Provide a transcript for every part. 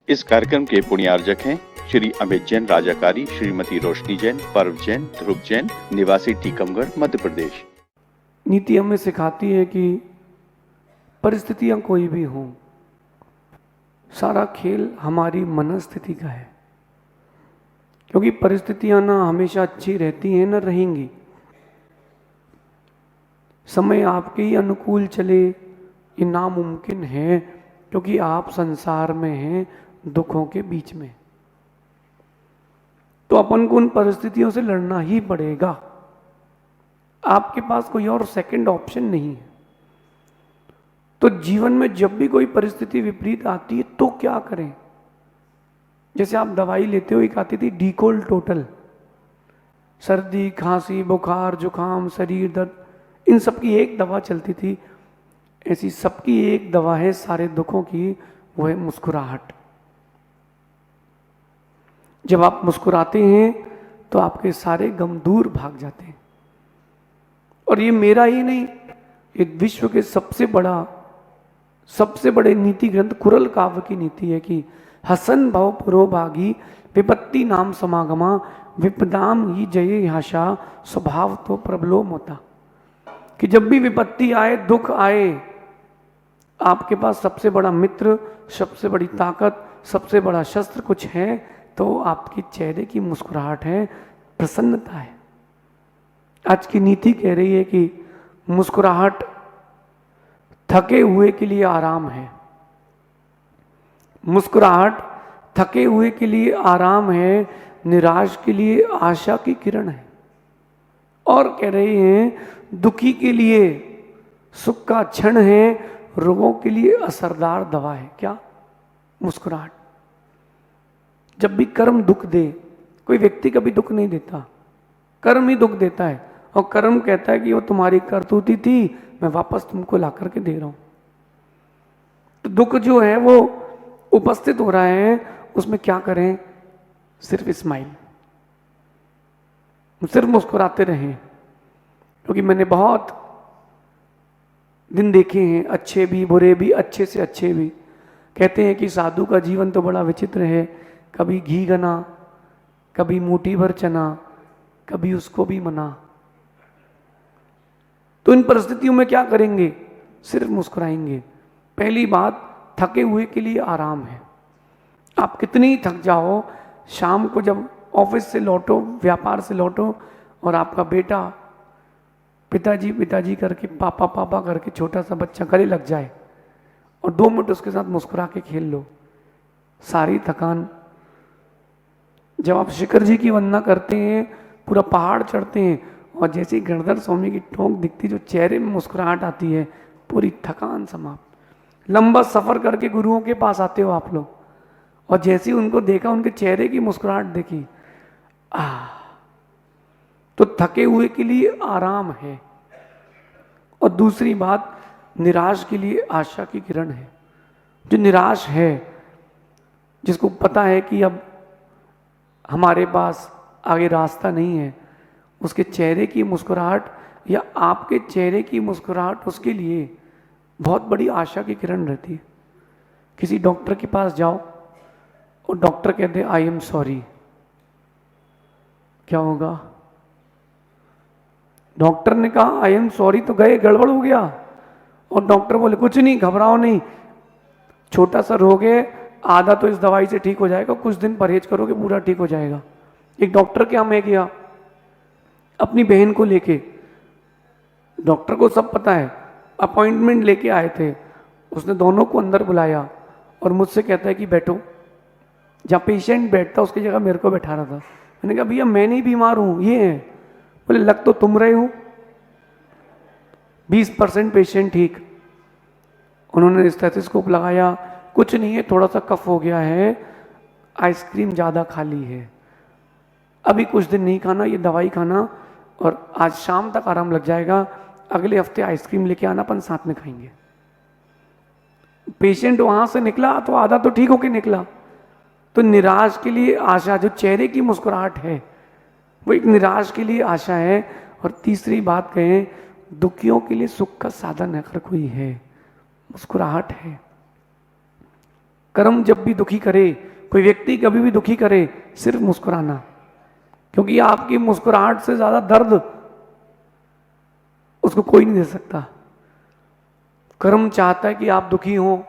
इस कार्यक्रम के पुण्यार्जक हैं श्री अमित जैन राजाकारी, श्रीमती रोशनी जैन, पर्व जैन, ध्रुव जैन, निवासी टीकमगढ़, मध्य प्रदेश। नीति हमें सिखाती है कि परिस्थितियां कोई भी हों, सारा खेल हमारी मनस्थिति का है, क्योंकि परिस्थितियां ना हमेशा अच्छी रहती हैं ना रहेंगी। समय आपके ही अनुकूल चले ये नामुमकिन है, क्योंकि आप संसार में हैं दुखों के बीच में। तो अपन को उन परिस्थितियों से लड़ना ही पड़ेगा। आपके पास कोई और सेकंड ऑप्शन नहीं है। तो जीवन में जब भी कोई परिस्थिति विपरीत आती है तो क्या करें? जैसे आप दवाई लेते हो, एक आती थी डीकोल टोटल, सर्दी, खांसी, बुखार, जुकाम, शरीर दर्द, इन सब की एक दवा चलती थी। ऐसी सबकी एक दवा है सारे दुखों की, वो है मुस्कुराहट। जब आप मुस्कुराते हैं तो आपके सारे गम दूर भाग जाते हैं। और ये मेरा ही नहीं, ये विश्व के सबसे बड़े नीति ग्रंथ कुरल काव्य की नीति है कि हसन भव पुरोभागी विपत्ति नाम समागमा विपदाम ही जय हाशा स्वभाव तो प्रबलोम होता। कि जब भी विपत्ति आए, दुख आए, आपके पास सबसे बड़ा मित्र, सबसे बड़ी ताकत, सबसे बड़ा शस्त्र कुछ है तो आपके चेहरे की मुस्कुराहट है, प्रसन्नता है। आज की नीति कह रही है कि मुस्कुराहट थके हुए के लिए आराम है, मुस्कुराहट थके हुए के लिए आराम है, निराश के लिए आशा की किरण है। और कह रहे हैं दुखी के लिए सुख का क्षण है, रोगों के लिए असरदार दवा है। क्या? मुस्कुराहट। जब भी कर्म दुख दे, कोई व्यक्ति कभी दुख नहीं देता, कर्म ही दुख देता है। और कर्म कहता है कि वो तुम्हारी करतूती थी, मैं वापस तुमको ला करके दे रहा हूं। तो दुख जो है वो उपस्थित हो रहा है, उसमें क्या करें? सिर्फ स्माइल, सिर्फ मुस्कुराते रहें। क्योंकि मैंने बहुत दिन देखे हैं, अच्छे भी बुरे भी, अच्छे से अच्छे भी। कहते हैं कि साधु का जीवन तो बड़ा विचित्र है, कभी घी गना, कभी मुट्ठी भर चना, कभी उसको भी मना। तो इन परिस्थितियों में क्या करेंगे? सिर्फ मुस्कुराएंगे। पहली बात, थके हुए के लिए आराम है। आप कितनी थक जाओ, शाम को जब ऑफिस से लौटो, व्यापार से लौटो, और आपका बेटा पिताजी पिताजी करके, पापा पापा करके छोटा सा बच्चा गले लग जाए और 2 मिनट उसके साथ मुस्कुरा के खेल लो, सारी थकान। जब आप शिखर जी की वंदना करते हैं, पूरा पहाड़ चढ़ते हैं, और जैसे ही गणधर स्वामी की ठोंक दिखती, जो चेहरे में मुस्कुराहट आती है, पूरी थकान समाप्त। लंबा सफर करके गुरुओं के पास आते हो आप लोग, और जैसे ही उनको देखा, उनके चेहरे की मुस्कुराहट देखी, तो थके हुए के लिए आराम है। और दूसरी बात, निराश के लिए आशा की किरण है। जो निराश है, जिसको पता है कि अब हमारे पास आगे रास्ता नहीं है, उसके चेहरे की मुस्कुराहट या आपके चेहरे की मुस्कुराहट उसके लिए बहुत बड़ी आशा की किरण रहती है। किसी डॉक्टर के पास जाओ और डॉक्टर कहते हैं आई एम सॉरी, क्या होगा? डॉक्टर ने कहा आई एम सॉरी, तो गए, गड़बड़ हो गया। और डॉक्टर बोले कुछ नहीं, घबराओ नहीं, छोटा सा रोग है, आधा तो इस दवाई से ठीक हो जाएगा, कुछ दिन परहेज करोगे पूरा ठीक हो जाएगा। एक डॉक्टर क्या मैं गया अपनी बहन को लेके, डॉक्टर को सब पता है, अपॉइंटमेंट लेके आए थे, उसने दोनों को अंदर बुलाया और मुझसे कहता है कि बैठो। जहाँ पेशेंट बैठता उसकी जगह मेरे को बैठा रहा था। मैंने कहा भैया मैं नहीं बीमार हूँ, ये है। बोले लग तो तुम रहे हो, 20% पेशेंट ठीक। उन्होंने स्टेथोस्कोप लगाया, कुछ नहीं है, थोड़ा सा कफ हो गया है, आइसक्रीम ज़्यादा खा ली है, अभी कुछ दिन नहीं खाना, ये दवाई खाना, और आज शाम तक आराम लग जाएगा, अगले हफ्ते आइसक्रीम लेके आना, अपन साथ में खाएंगे। पेशेंट वहां से निकला तो आधा तो ठीक होके निकला। तो निराश के लिए आशा, जो चेहरे की मुस्कुराहट है, वो एक निराश के लिए आशा है। और तीसरी बात कहें, दुखियों के लिए सुख का साधन अगर कोई है, मुस्कुराहट है। कर्म जब भी दुखी करे, कोई व्यक्ति कभी भी दुखी करे, सिर्फ मुस्कुराना, क्योंकि आपकी मुस्कुराहट से ज्यादा दर्द उसको कोई नहीं दे सकता। कर्म चाहता है कि आप दुखी हो,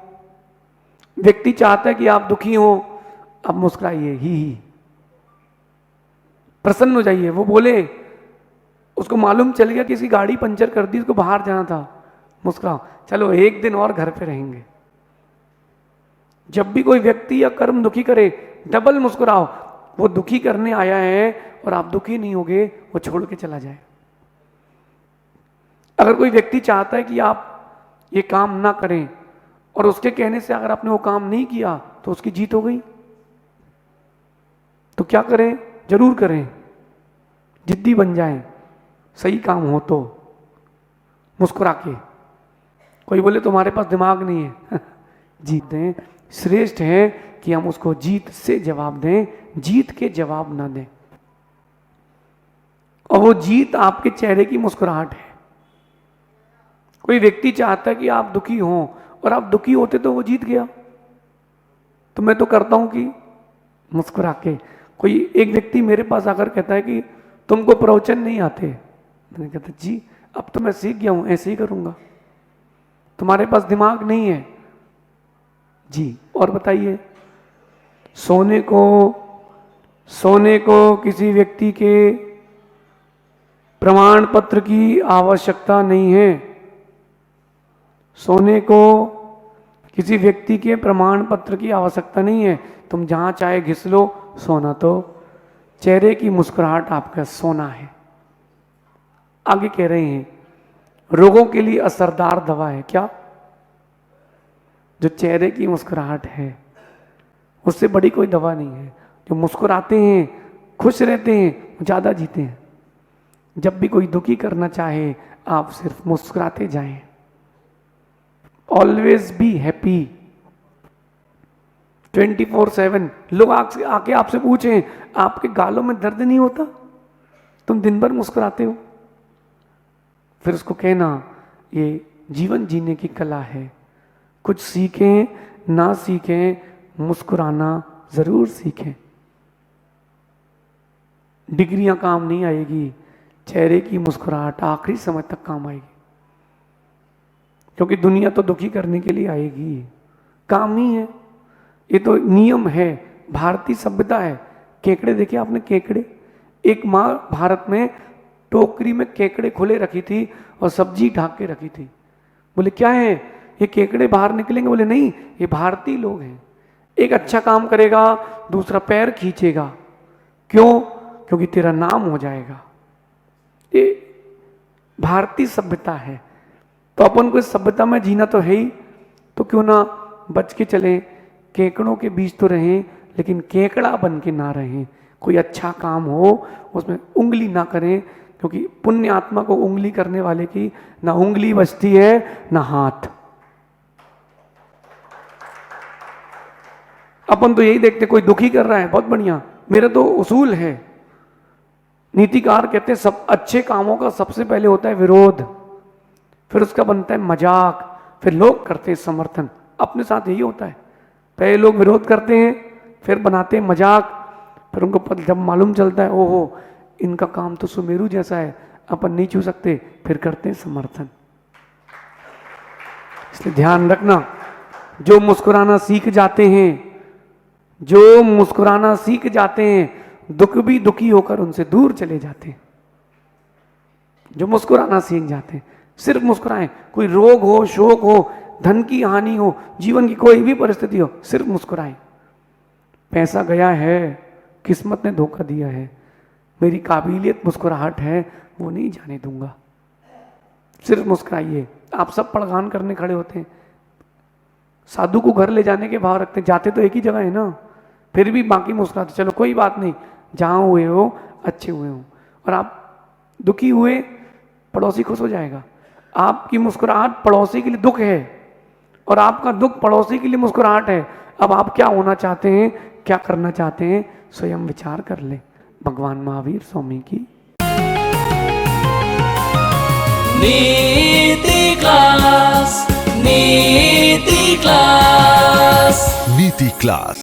व्यक्ति चाहता है कि आप दुखी हो, आप मुस्कुराइए, ही प्रसन्न हो जाइए। वो बोले, उसको मालूम चल गया कि इसकी गाड़ी पंचर कर दी, उसको बाहर जाना था, मुस्कुराओ, चलो एक दिन और घर पे रहेंगे। जब भी कोई व्यक्ति या कर्म दुखी करे, डबल मुस्कुराओ। वो दुखी करने आया है और आप दुखी नहीं होगे, वो छोड़ के चला जाए। अगर कोई व्यक्ति चाहता है कि आप ये काम ना करें और उसके कहने से अगर आपने वो काम नहीं किया तो उसकी जीत हो गई, तो क्या करें? जरूर करें, जिद्दी बन जाएं, सही काम हो तो मुस्कुरा के। कोई बोले तुम्हारे पास दिमाग नहीं है जीत दें, श्रेष्ठ है कि हम उसको जीत से जवाब दें, जीत के जवाब ना दें। और वो जीत आपके चेहरे की मुस्कुराहट है। कोई व्यक्ति चाहता है कि आप दुखी हो और आप दुखी होते तो वो जीत गया। तो मैं तो करता हूं कि मुस्कुरा के। कोई एक व्यक्ति मेरे पास आकर कहता है कि तुमको प्रवचन नहीं आते, मैंने कहता जी अब तो मैं सीख गया हूं, ऐसे ही करूंगा। तुम्हारे पास दिमाग नहीं है जी, और बताइए। सोने को किसी व्यक्ति के प्रमाण पत्र की आवश्यकता नहीं है। सोने को किसी व्यक्ति के प्रमाण पत्र की आवश्यकता नहीं है। तुम जहां चाहे घिस लो, सोना तो चेहरे की मुस्कुराहट आपका सोना है। आगे कह रहे हैं, रोगों के लिए असरदार दवा है क्या? जो चेहरे की मुस्कुराहट है, उससे बड़ी कोई दवा नहीं है। जो मुस्कुराते हैं, खुश रहते हैं, ज्यादा जीते हैं। जब भी कोई दुखी करना चाहे, आप सिर्फ मुस्कुराते जाएं। Always be happy 24/7। लोग आके आपसे पूछें, आपके गालों में दर्द नहीं होता? तुम दिन भर मुस्कुराते हो। फिर उसको कहना, ये जीवन जीने की कला है। कुछ सीखें ना सीखें, मुस्कुराना जरूर सीखें। डिग्रियां काम नहीं आएगी, चेहरे की मुस्कुराहट आखिरी समय तक काम आएगी। क्योंकि दुनिया तो दुखी करने के लिए आएगी, काम ही है। ये तो नियम है, भारतीय सभ्यता है। केकड़े देखे आपने? केकड़े, एक माँ भारत में टोकरी में केकड़े खुले रखी थी और सब्जी ढाक के रखी थी। बोले क्या है ये, केकड़े बाहर निकलेंगे? बोले नहीं, ये भारतीय लोग हैं। एक अच्छा काम करेगा, दूसरा पैर खींचेगा। क्यों? क्योंकि तेरा नाम हो जाएगा। ये भारतीय सभ्यता है। तो अपन को इस सभ्यता में जीना तो है ही, तो क्यों ना बच के चले। केकड़ों के बीच तो रहें, लेकिन केकड़ा बन के ना रहें। कोई अच्छा काम हो उसमें उंगली ना करें, क्योंकि पुण्य आत्मा को उंगली करने वाले की ना उंगली बचती है ना हाथ। अपन तो यही देखते, कोई दुखी कर रहा है, बहुत बढ़िया। मेरा तो उसूल है, नीतिकार कहते हैं सब अच्छे कामों का सबसे पहले होता है विरोध, फिर उसका बनता है मजाक, फिर लोग करते हैं समर्थन। अपने साथ यही होता है, पहले लोग विरोध करते हैं, फिर बनाते हैं मजाक, फिर उनको जब मालूम चलता है ओहो इनका काम तो सुमेरु जैसा है, अपन नहीं छू सकते, फिर करते हैं समर्थन। इसलिए ध्यान रखना, जो मुस्कुराना सीख जाते हैं, जो मुस्कुराना सीख जाते हैं, दुख भी दुखी होकर उनसे दूर चले जाते हैं। जो मुस्कुराना सीख जाते हैं, सिर्फ मुस्कुराएं। कोई रोग हो, शोक हो, धन की हानि हो, जीवन की कोई भी परिस्थिति हो, सिर्फ मुस्कुराएं। पैसा गया है, किस्मत ने धोखा दिया है, मेरी काबिलियत मुस्कुराहट है, वो नहीं जाने दूंगा। सिर्फ मुस्कुराइए। आप सब पड़गान करने खड़े होते हैं, साधु को घर ले जाने के भाव रखते हैं, जाते तो एक ही जगह है ना, फिर भी बाकी मुस्कुराते, चलो कोई बात नहीं, जहां हुए हो अच्छे हुए हो। और आप दुखी हुए, पड़ोसी खुश हो जाएगा। आपकी मुस्कुराहट पड़ोसी के लिए दुख है और आपका दुख पड़ोसी के लिए मुस्कुराहट है। अब आप क्या होना चाहते हैं, क्या करना चाहते हैं, स्वयं विचार कर ले। भगवान महावीर स्वामी की नीति क्लास। नीति क्लास। नीति क्लास।